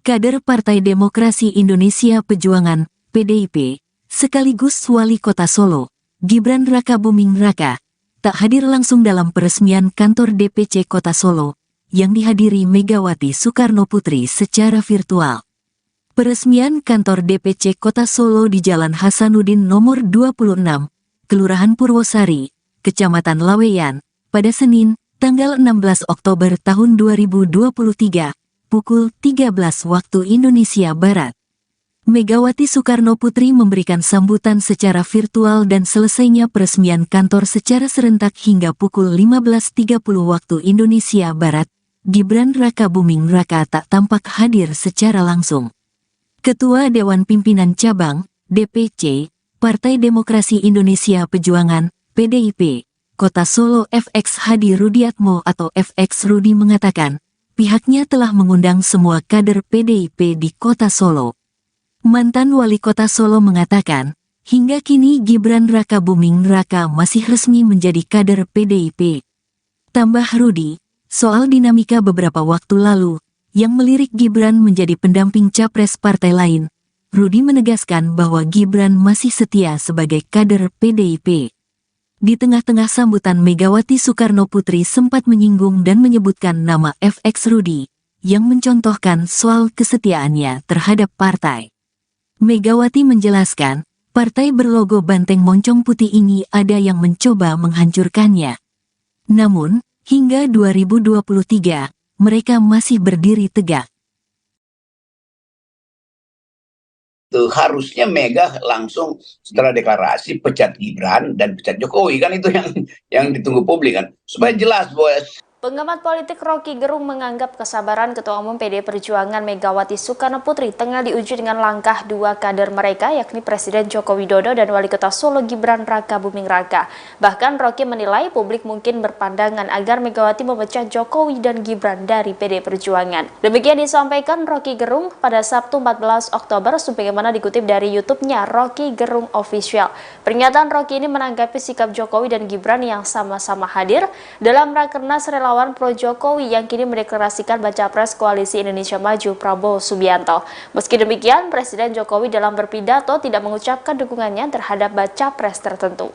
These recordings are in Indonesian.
kader Partai Demokrasi Indonesia Perjuangan, PDIP, sekaligus Wali Kota Solo, Gibran Rakabuming Raka, tak hadir langsung dalam peresmian kantor DPC Kota Solo, yang dihadiri Megawati Soekarnoputri secara virtual. Peresmian kantor DPC Kota Solo di Jalan Hasanuddin nomor 26, Kelurahan Purwosari, Kecamatan Laweyan, pada Senin, tanggal 16 Oktober tahun 2023, pukul 13 waktu Indonesia Barat. Megawati Soekarnoputri memberikan sambutan secara virtual dan selesainya peresmian kantor secara serentak hingga pukul 15.30 waktu Indonesia Barat. Gibran Rakabuming Raka tak tampak hadir secara langsung. Ketua Dewan Pimpinan Cabang, DPC, Partai Demokrasi Indonesia Perjuangan, PDIP, Kota Solo FX Hadi Rudiatmo atau FX Rudi mengatakan, pihaknya telah mengundang semua kader PDIP di Kota Solo. Mantan Wali Kota Solo mengatakan, hingga kini Gibran Rakabuming Raka masih resmi menjadi kader PDIP. Tambah Rudi, soal dinamika beberapa waktu lalu, yang melirik Gibran menjadi pendamping capres partai lain, Rudi menegaskan bahwa Gibran masih setia sebagai kader PDIP. Di tengah-tengah sambutan, Megawati Soekarnoputri sempat menyinggung dan menyebutkan nama FX Rudi, yang mencontohkan soal kesetiaannya terhadap partai. Megawati menjelaskan, partai berlogo banteng moncong putih ini ada yang mencoba menghancurkannya. Namun, hingga 2023, mereka masih berdiri tegak. Harusnya Mega langsung setelah deklarasi pecat Gibran dan pecat Jokowi, kan itu yang ditunggu publik kan, supaya jelas bos. Pengamat politik Rocky Gerung menganggap kesabaran Ketua Umum PD Perjuangan Megawati Soekarnoputri tengah diuji dengan langkah dua kader mereka, yakni Presiden Joko Widodo dan Wali Kota Solo Gibran Rakabuming Raka. Bahkan Rocky menilai publik mungkin berpandangan agar Megawati memecat Jokowi dan Gibran dari PD Perjuangan. Demikian disampaikan Rocky Gerung pada Sabtu 14 Oktober, sebagaimana dikutip dari YouTube-nya Rocky Gerung Official. Pernyataan Rocky ini menanggapi sikap Jokowi dan Gibran yang sama-sama hadir dalam Rakernas Relawan Pro Jokowi yang kini mendeklarasikan baca pres Koalisi Indonesia Maju Prabowo Subianto. Meski demikian, Presiden Jokowi dalam berpidato tidak mengucapkan dukungannya terhadap baca pres tertentu.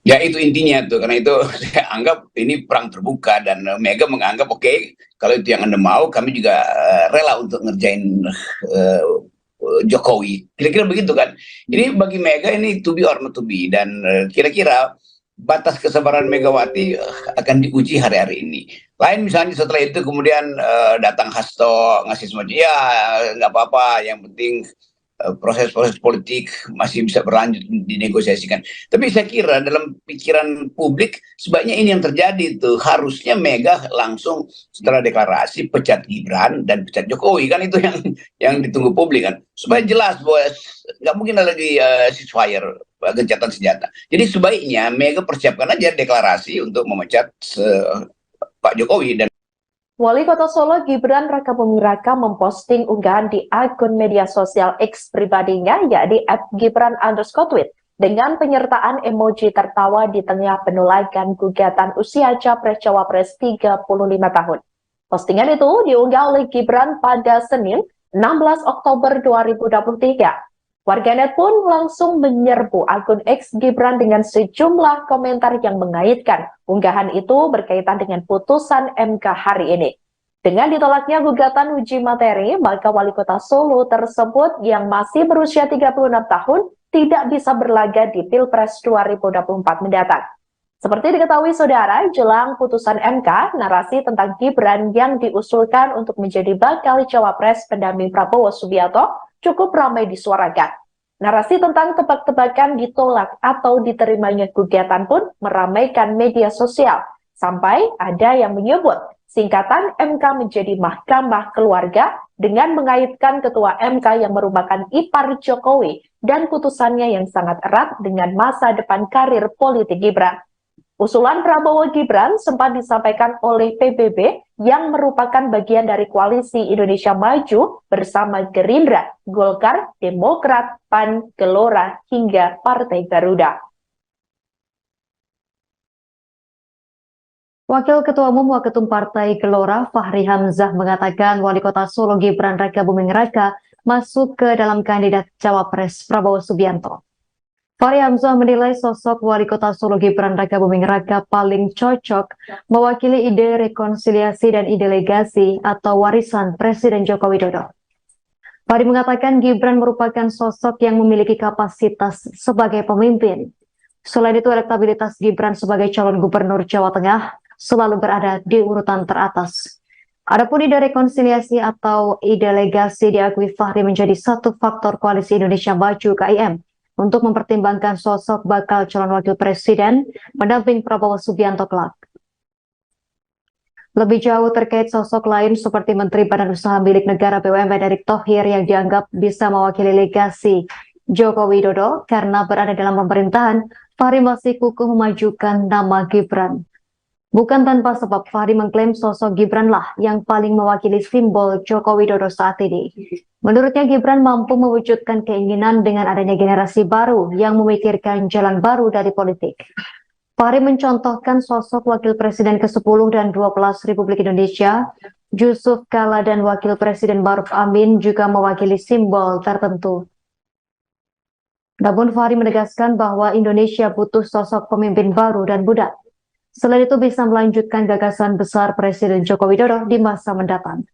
Ya itu intinya tuh, karena itu saya anggap ini perang terbuka dan Mega menganggap oke, kalau itu yang Anda mau, kami juga rela untuk ngerjain Jokowi. Kira-kira begitu kan. Ini bagi Mega ini to be or not to be, dan kira-kira batas kesabaran Megawati akan diuji hari-hari ini. Lain misalnya setelah itu kemudian datang Hasto ngasih semacam ya nggak apa-apa, yang penting proses-proses politik masih bisa berlanjut dinegosiasikan. Tapi saya kira dalam pikiran publik sebaiknya ini yang terjadi tuh, harusnya Mega langsung setelah deklarasi pecat Gibran dan pecat Jokowi, kan itu yang ditunggu publik kan, supaya jelas bos, nggak mungkin ada lagi ceasefire, gencatan senjata. Jadi sebaiknya Mega persiapkan aja deklarasi untuk memecat Pak Jokowi. Dan Wali Kota Solo Gibran Rakabuming Raka memposting unggahan di akun media sosial X pribadinya, yakni @gibran_tweet, dengan penyertaan emoji tertawa di tengah penolakan gugatan usia Capres-Cawapres 35 tahun. Postingan itu diunggah oleh Gibran pada Senin 16 Oktober 2023. Warganet pun langsung menyerbu akun X Gibran dengan sejumlah komentar yang mengaitkan unggahan itu berkaitan dengan putusan MK hari ini. Dengan ditolaknya gugatan uji materi, maka Wali Kota Solo tersebut yang masih berusia 36 tahun tidak bisa berlaga di Pilpres 2024 mendatang. Seperti diketahui saudara, jelang putusan MK, narasi tentang Gibran yang diusulkan untuk menjadi bakal cawapres pendamping Prabowo Subianto cukup ramai disuarakan. Narasi tentang tebak-tebakan ditolak atau diterimanya gugatan pun meramaikan media sosial, sampai ada yang menyebut singkatan MK menjadi Mahkamah Keluarga dengan mengaitkan Ketua MK yang merupakan ipar Jokowi dan putusannya yang sangat erat dengan masa depan karir politik Gibran. Usulan Prabowo Gibran sempat disampaikan oleh PBB yang merupakan bagian dari Koalisi Indonesia Maju bersama Gerindra, Golkar, Demokrat, PAN, Gelora, hingga Partai Garuda. Wakil Ketua Umum Waketum Partai Gelora Fahri Hamzah mengatakan Wali Kota Solo Gibran Rakabuming Raka masuk ke dalam kandidat Cawapres Prabowo Subianto. Fahri Hamzah menilai sosok Wali Kota Solo Gibran Rakabuming Raka paling cocok mewakili ide rekonsiliasi dan ide legasi atau warisan Presiden Joko Widodo. Fahri mengatakan Gibran merupakan sosok yang memiliki kapasitas sebagai pemimpin. Selain itu, elektabilitas Gibran sebagai calon gubernur Jawa Tengah selalu berada di urutan teratas. Adapun ide rekonsiliasi atau ide legasi diakui Fahri menjadi satu faktor Koalisi Indonesia Maju (KIM) untuk mempertimbangkan sosok bakal calon wakil presiden pendamping Prabowo Subianto kelak. Lebih jauh terkait sosok lain seperti Menteri Badan Usaha Milik Negara BUMN Erick Thohir yang dianggap bisa mewakili legasi Joko Widodo karena berada dalam pemerintahan, Fahri masih kukuh memajukan nama Gibran. Bukan tanpa sebab, Fahri mengklaim sosok Gibran lah yang paling mewakili simbol Joko Widodo saat ini. Menurutnya Gibran mampu mewujudkan keinginan dengan adanya generasi baru yang memikirkan jalan baru dari politik. Fahri mencontohkan sosok Wakil Presiden ke-10 dan 12 Republik Indonesia, Yusuf Kala dan Wakil Presiden Maruf Amin juga mewakili simbol tertentu. Namun Fahri menegaskan bahwa Indonesia butuh sosok pemimpin baru dan muda. Selain itu bisa melanjutkan gagasan besar Presiden Joko Widodo di masa mendatang.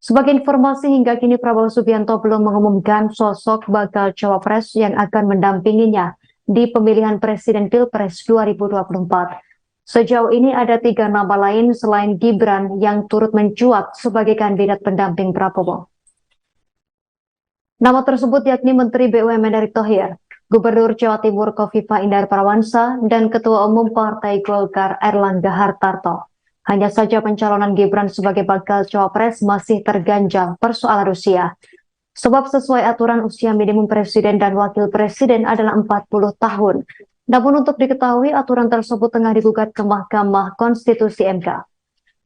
Sebagai informasi, hingga kini Prabowo Subianto belum mengumumkan sosok bakal cawapres yang akan mendampinginya di pemilihan Presiden Pilpres 2024. Sejauh ini ada 3 nama lain selain Gibran yang turut mencuat sebagai kandidat pendamping Prabowo. Nama tersebut yakni Menteri BUMN Erick Thohir, Gubernur Jawa Timur Khofifah Indar Parawansa, dan Ketua Umum Partai Golkar Erlangga Hartarto. Hanya saja pencalonan Gibran sebagai bakal cawapres masih terganjal persoalan usia. Sebab sesuai aturan usia minimum presiden dan wakil presiden adalah 40 tahun. Namun untuk diketahui aturan tersebut tengah digugat ke Mahkamah Konstitusi MK.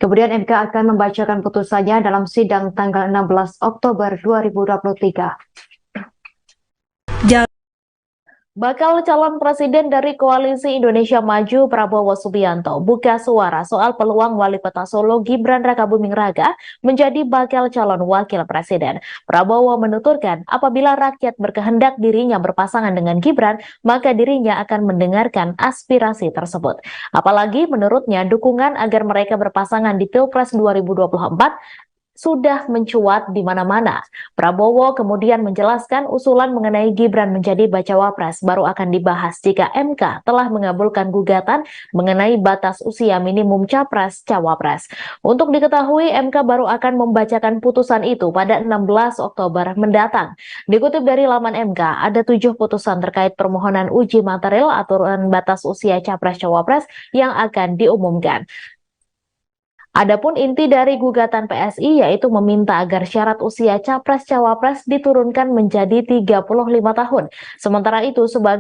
Kemudian MK akan membacakan putusannya dalam sidang tanggal 16 Oktober 2023. Bakal calon presiden dari Koalisi Indonesia Maju Prabowo Subianto buka suara soal peluang Wali Kota Solo Gibran Rakabuming Raka menjadi bakal calon wakil presiden. Prabowo menuturkan apabila rakyat berkehendak dirinya berpasangan dengan Gibran, maka dirinya akan mendengarkan aspirasi tersebut. Apalagi menurutnya dukungan agar mereka berpasangan di Pilpres 2024 sudah mencuat di mana-mana. Prabowo kemudian menjelaskan usulan mengenai Gibran menjadi bacawa pres baru akan dibahas jika MK telah mengabulkan gugatan mengenai batas usia minimum capres-cawapres. Untuk diketahui, MK baru akan membacakan putusan itu pada 16 Oktober mendatang. Dikutip dari laman MK, ada 7 putusan terkait permohonan uji material aturan batas usia capres-cawapres yang akan diumumkan. Adapun inti dari gugatan PSI yaitu meminta agar syarat usia capres-cawapres diturunkan menjadi 35 tahun. Sementara itu sebagai